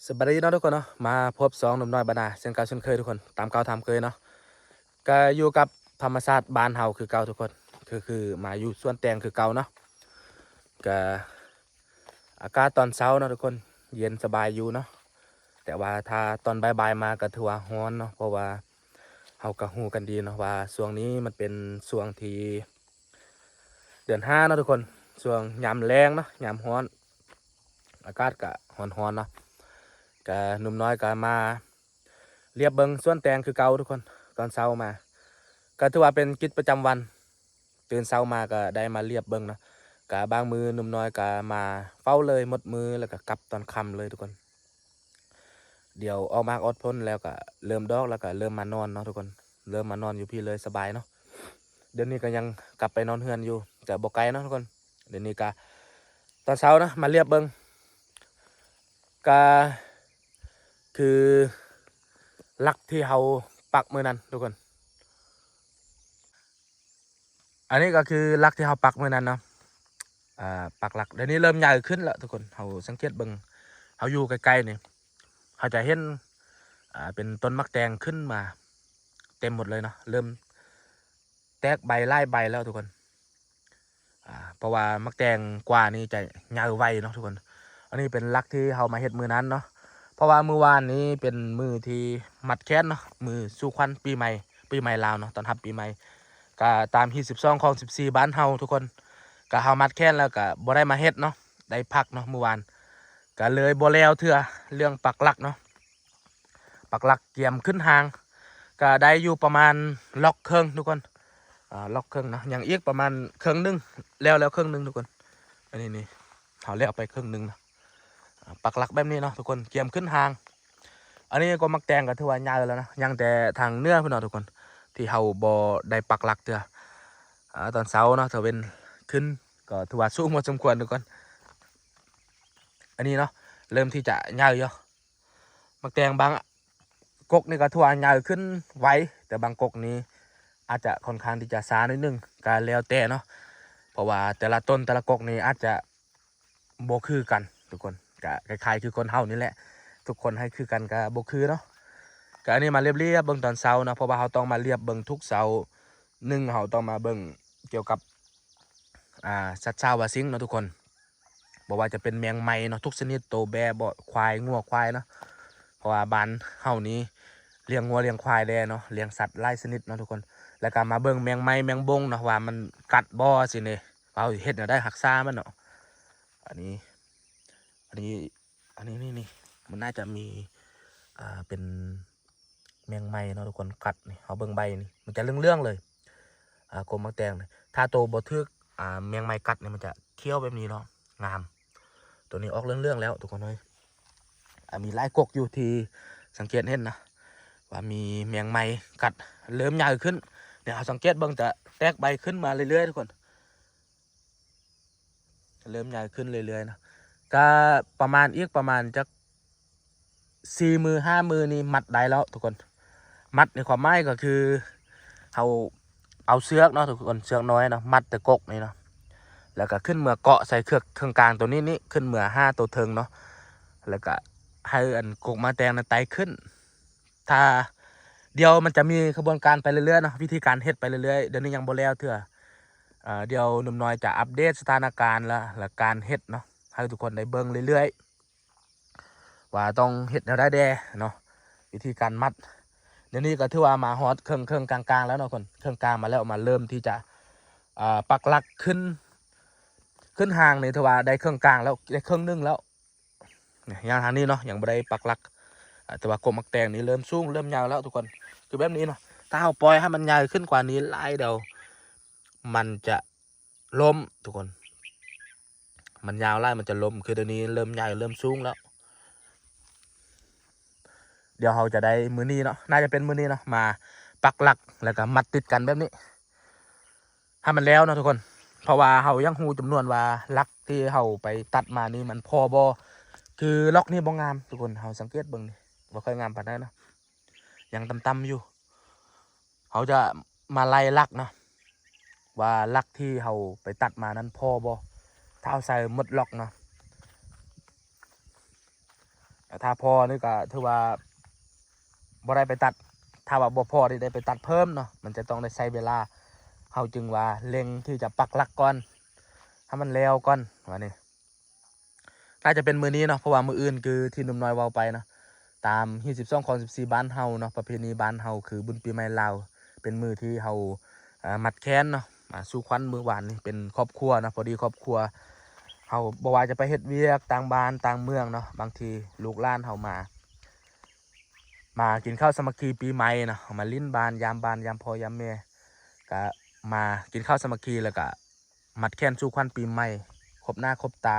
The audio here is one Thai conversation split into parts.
สวัสดีเนาะทุกคนเนาะมาพบสองหนุ่มน้อยบรรดาเช่นเก่าเช่นเคยทุกคนตามเก่าตามเคยเนาะก็อยู่กับธรรมชาติบ้านเฮาคือเก่าทุกคนคือมาอยู่สวนแตงคือเก่าเนาะก็อากาศตอนเช้าเนาะทุกคนเย็นสบายอยู่เนาะแต่ว่าถ้าตอนบ่ายๆมาก็ถือว่าร้อนเนาะเพราะว่าเฮาก็ฮู้กันดีเนาะว่าช่วงนี้มันเป็นช่วงที่เดือน 5เนาะทุกคนช่วงยามแล้งเนาะยามร้อนอากาศก็ร้อนๆเนาะก็หนุ่มน้อยก็มาเรียบเบิงสวนแตงคือเก่าทุกคนตอนเช้ามาก็ถือว่าเป็นกิจประจำวันตื่นเช้ามาก็ได้มาเรียบเบิงเนาะก็บางมือหนุ่มน้อยก็มาเฝ้าเลยหมดมือแล้วก็กลับตอนค่ำเลยทุกคนเดี๋ยวออกมาอดพ้นแล้วก็เริ่มดอกแล้วก็เริ่มมานอนเนาะทุกคนเริ่มมานอนอยู่พี่เลยสบายเนาะเดี๋ยวนี้ก็ยังกลับไปนอนเฮือนอยู่แต่บ่ไกลเนาะทุกคนเดี๋ยวนี้ก็ตอนเช้านะมาเรียบเบิงก็คือลักที่เฮาปักมือนั้นทุกคนอันนี้ก็คือลักที่เฮาปักมือนั้นเนาะปักหลักเดี๋ยวนี้เริ่มใหญ่ขึ้นแล้วทุกคนเฮาสังเกตเบิงเฮาอยู่ไกลๆนี่เขาจะเห็นเป็นต้นมักแตงขึ้นมาเต็มหมดเลยเนาะเริ่มแตกใบไล่ใบแล้วทุกคนเพราะว่ามักแตงกว่านี้จะยาวไวเนาะทุกคนอันนี้เป็นลักที่เฮามาเฮ็ดมือนั้นเนาะเพราะว่ามือวานนี้เป็นมือที่มัดแขนเนาะมือสู่ขวัญปีใหม่ลาวเนาะตอนรับปีใหม่ก็ตามที่12ของ14บ้านเฮาทุกคนก็เฮามัดแขนแล้วก็บ่ได้มาเฮ็ดเนาะได้พักเนาะเมื่อวานก็เลยบ่แล้วเทื่อเรื่องปักหลักเนาะปักหลักเกียมขึ้นหางก็ได้อยู่ประมาณล็อกเครื่องทุกคนล็อกเครื่องนะอย่างอีกประมาณเครื่องนึงแล้วเครื่องนึงทุกคนอันนี้นี่เขาเลี้ยวไปเครื่องนึงนะปักหลักแบบนี้เนาะทุกคนเกียมขึ้นหางอันนี้ก็มักแตงก็ถือว่าใหญ่แล้วนะยังแต่ทางเนื้อพี่น้องทุกคนที่เขาบ่ได้ปักหลักเถอะตอนเช้าเนาะเถอเป็นขึ้นก็ถือว่าสูงพอสมควรทุกคนอันนี้เนาะเริ่มที่จะใหญ่เยอะมักแตงบางกกนี่ก็ถือว่าใหญ่ขึ้นไวแต่บางกกนี้อาจจะค่อนข้างที่จะช้านิดนึงก็แล้วแต่เนาะเพราะว่าแต่ละต้นแต่ละกกนี่อาจจะบ่คือกันทุกคนก็คล้ายๆคือคนเฮานี่แหละทุกคนให้คือกันก็บ่คือเนาะก็อันนี้มาเรียบเบิ่งตอนเช้านะเพราะว่าเราต้องมาเรียบเบิ่งทุกเช้าเราต้องมาเบิ่งเกี่ยวกับสัตว์ชาววาซิงเนาะทุกคนบอกว่าจะเป็นแมงไม้เนาะทุกชนิดโตแบะบ่ควายงัวควายเนาะเพราะว่าบ้านเฮานี้เลี้ยงงัวเลี้ยงควายแด้เนาะเลี้ยงสัตว์หลายชนิดเนาะทุกคนแล้วก็มาเบิ่งแมงไม้แมงบงเนาะว่ามันกัดบ่สิเนี่ยเราเฮ็ดได้รักษามันเนาะอันนี้อันนี้อันนี้นี่มันน่าจะมีเป็นแมงไม้เนาะทุกคนกัดนี่เอาเบิ่งใบนี่มันจะเรื่องเลยกลมมักแตงเลยถ้าโตบ่ทึกแมงไม้กัดเนี่ยมันจะเคี้ยวแบบนี้เนาะงามตัวนี้ออกเรื่องแล้วทุกคนเลยมีลายกกอยู่ที่สังเกตเห็นนะว่ามีแมงไม้กัดเริ่มใหญ่ขึ้นเดี๋ยวเราสังเกตเบิ่งจะแตกใบขึ้นมาเรื่อยๆทุกคนเริ่มใหญ่ขึ้นเรื่อยๆนะก็ประมาณอีกประมาณจะ4 มือ5 มือนี่มัดได้แล้วทุกคนมัดในความหมายก็คือเราเอาเชือกเนาะทุกคนเชือกน้อยเนาะมัดแต่กกนี่เนาะแล้วก็ขึ้นเมื่อเกาะใส่เครื่องกลางตัวนี้ขึ้นเมื่อ5ตัวเทิงเนาะแล้วก็ให้อันกกมาแตงนั้นไต่ขึ้นถ้าเดี๋ยวมันจะมีกระบวนการไปเรื่อยๆเนาะวิธีการเฮ็ดไปเรื่อยๆเดี๋ยวนี้ยังบ่แล้วเถื่อเดี๋ยวหนุ่มน้อยจะอัปเดตสถานการณ์และการเฮ็ดเนาะให้ทุกคนได้เบิ่งเรื่อยๆว่าต้องเฮ็ดแนวได้แด่เนาะวิธีการมัดเดี๋ยวนี้ก็ถือว่ามาฮอตเครื่องกลางๆแล้วเนาะคนเครื่องกลางมาแล้วมาเริ่มที่จะปักหลักขึ้นห่างในถือว่าได้เครื่องกลางแล้วได้เครื่องนึงแล้วอย่างทางนี้เนาะอย่างบ่ได้ปักหลักแต่ว่ากลมมักแตงนี่เริ่มสูงเริ่มยาวแล้วทุกคนคือแบบนี้เนาะถ้าเราปล่อยให้มันใหญ่ขึ้นกว่านี้ไล่เดียวมันจะล้มทุกคนมันยาวไล่มันจะล้มคือเดี๋ยวนี้เริ่มใหญ่เริ่มสูงแล้วเดี๋ยวเราจะได้มือนี้เนาะน่าจะเป็นมือนี้เนาะมาปักหลักแล้วก็มัดติดกันแบบนี้ให้มันแล้วเนาะทุกคนเพราะว่าเรายังหูจำนวนว่าลักที่เราไปตัดมานี่มันพอบอคือล็อกนี่บ่งามทุกคนเราสังเกตเบิ่งนี่บ่ค่อยงามปานใดเนาะยังต่ำๆอยู่เขาจะมาไล่ลักเนาะว่าลักที่เราไปตัดมานั้นพอบอถ้าเอาใส่หมดล็อกเนาะ ถ้าพอนี่ก็ถือว่าบ่ได้ไปตัดถ้าว่าบ่พอที่ได้ไปตัดเพิ่มเนาะมันจะต้องได้ใช้เวลาเขาจึงว่าเล็งที่จะปักหลักก่อนให้มันแล้วก่อนว่านี่น่าจะเป็นมือนี้เนาะเพราะว่ามืออื่นคือที่หนุ่มน้อยเว้าไปเนาะตามฮี12ของ14บ้านเฮาเนาะประเพณีบ้านเฮาคือบุญปีใหม่ลาวเป็นมือที่เฮามัดแขนเนาะสู่ขวัญมือหวานนี่เป็นครอบครัวเนาะพอดีครอบครัวเฮาบ่ว่าจะไปเฮ็ดเวียกต่างบ้านต่างเมืองเนาะบางทีลูกหลานเฮามากินข้าวสามัคคีปีใหม่เนาะมาลิ้นบานยามพ่อยามแม่ก็มากินข้าวสามัคคีแล้วก็มัดแขนสู่ขวัญปีใหม่ครบหน้าครบตา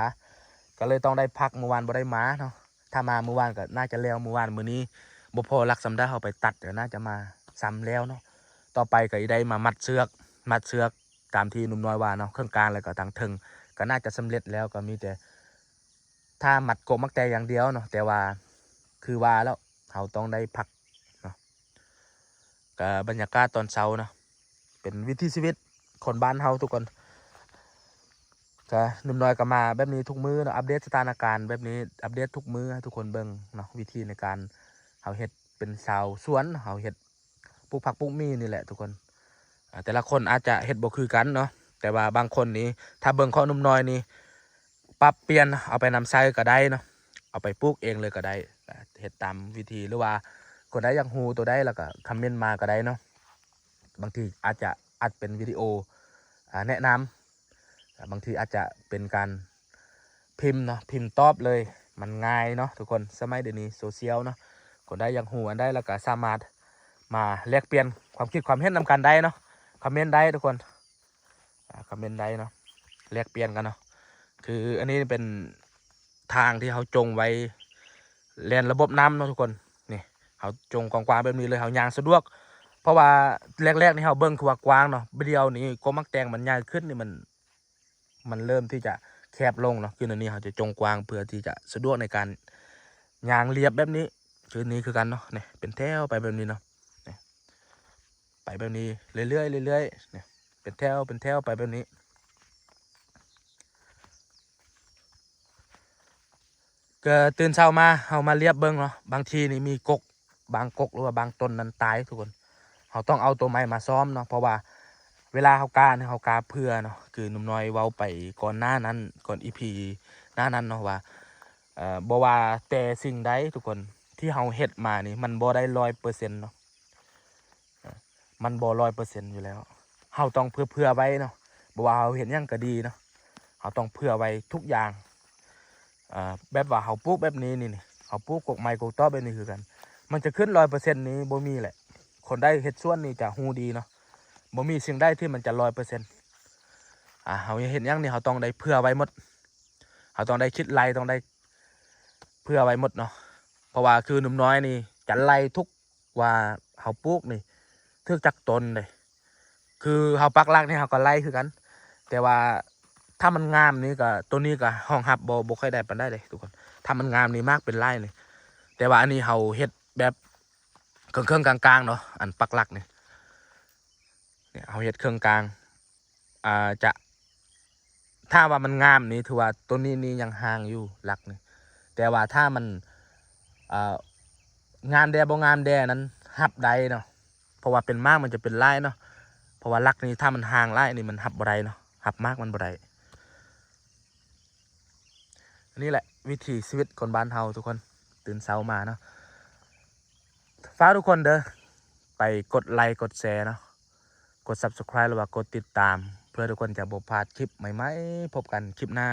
ก็เลยต้องได้พักเมื่อวานบ่ได้มาเนาะถ้ามาเมื่อวานก็น่าจะแล้วเมื่อวานมื้อนี้บ่พอรักสำได้เฮาไปตัดก็น่าจะมาซ้ำแล้วเนาะต่อไปก็ได้มามัดเชือกตามที่หนุ่มน้อยว่าเนาะเครื่องกลางแล้วก็ทางถึงก็น่าจะสำเร็จแล้วก็มีแต่ถ้ามัดกบมักแต่อย่างเดียวเนาะแต่ว่าคือว่าแล้วเขาต้องได้พักเนาะกับบรรยากาศตอนเช้าเนาะเป็นวิถีชีวิตคนบ้านเฮาทุกคนก็หนุ่มน้อยก็มาแบบนี้ทุกมื้อเนาะอัปเดตสถานการณ์แบบนี้อัปเดตทุกมื้อให้ทุกคนเบิ่งเนาะวิธีในการเฮาเฮ็ดเป็นชาวสวนเฮาเฮ็ดปลูกผักปลูกมีนี่แหละทุกคนแต่ละคนอาจจะเฮ็ดบ่คือกันเนาะแต่ว่าบางคนนี้ถ้าเบิ่งข้อหนุ่มน้อยนี่ปรับเปลี่ยนเอาไปนำใช้ก็ได้เนาะเอาไปปลูกเองเลยก็ได้เฮ็ดตามวิธีหรือว่าคนใดอยากฮู้ตัวใดแล้วก็คอมเมนต์มาก็ได้เนาะบางทีอาจจะอัดเป็นวิดีโอแนะนำบางทีอาจจะเป็นการพิมพ์เนาะพิมพ์ตอบเลยมันง่ายเนาะทุกคนสมัยเดี๋ยวนี้โซเชียลเนาะคนใดอยากฮู้อันใดแล้วก็สามารถมาแลกเปลี่ยนความคิดความเห็นนำกันได้เนาะคอมเมนต์ได้ทุกคนคอมเมนต์ได้เนาะแลกเปลี่ยนกันเนาะคืออันนี้เป็นทางที่เขาจงไว้เรียนระบบน้ำเนาะทุกคนนี่เขาจงกว้างๆแบบนี้เลยเขายางสะดวกเพราะว่าแรกๆนี่เขาเบิ้งคือว่ากว้างเนาะเดียวนี้ก็มักแตงมันใหญ่ขึ้นนี่มันเริ่มที่จะแคบลงเนาะคืออันนี้เขาจะจงกว้างเพื่อที่จะสะดวกในการยางเรียบแบบนี้คือนี้คือกันเนาะเนี่ยเป็นแถวไปแบบนี้เนาะไปแบบนี้เรื่อยๆเนี่ยเป็นแถวไปแบบนี้ก็ตื่นเช้ามาเอามาเรียบเบิ้งเนาะบางทีนี่มีกกบางกกหรือว่าบางต้นนั้นตายทุกคนเขาต้องเอาตัวไม้มาซ้อมเนาะเพราะว่าเวลาเขากาเนี่ยเขากาเพื่อเนาะคือหนุ่มน้อยเว้าไปก่อนหน้านั้นก่อนอีพีหน้านั้นเนาะว่าบ่ว่าแต่สิ่งใดทุกคนที่เขาเฮ็ดมานี่มันบ่ได้100%เนาะมันบ่100%อยู่แล้วเขาต้องเพื่อไว้เนาะบ่ว่าเขาเห็นยังก็ดีเนาะเขาต้องเพื่อไว้ทุกอย่างแบบว่าเขาปลูกแบบนี้นี่เขาปลูกกกไม้กกต้อแบบนี้คือกันมันจะขึ้น100%นี้บ่มีแหละคนได้เฮ็ดส่วนนี่จะฮู้ดีเนาะบ่มีสิ่งใดที่มันจะ100%เขาเห็นยังนี่เขาต้องได้เพื่อไว้หมดเขาต้องได้คิดไล่ต้องได้เพื่อไว้หมดเนาะเพราะว่าคือหนุ่มน้อยนี่จะไล่ทุกว่าเขาปลูกนี่ทึกจักตนเลยคือเขาปักหลักนี่เขาก็ไล่คือกันแต่ว่าถ้ามันงามนี่ก็ตัวนี้ก็ห้องหับบ่ค่อยได้ปานได้เลยทุกคนถ้ามันงามนี่มากเป็นไร่เลยแต่ว่าอันนี้เขาเฮ็ดแบบเครื่องกลางๆเนาะอันปักหลักเนี่ยเขาเฮ็ดเครื่องกลางจะถ้าว่ามันงามนี่ถือว่าตัวนี้นี่ยังห่างอยู่หลักนี่แต่ว่าถ้ามันงามแดบ่งามแดนั้นหับได้เนาะเพราะว่าเป็นมากมันจะเป็นไร่เนาะเพราะว่าหลักนี่ถ้ามันห่างไร่นี่มันหับบ่ได้เนาะหับมากมันบ่ได้นี่แหละวิถีชีวิตคนบ้านเฮาทุกคนตื่นเช้ามาเนาะฝากทุกคนเด้อไปกดไลค์กดแชร์เนาะกด Subscribe หรือว่ากดติดตามเพื่อทุกคนจะบ่พลาดคลิปใหม่ๆพบกันคลิปหน้า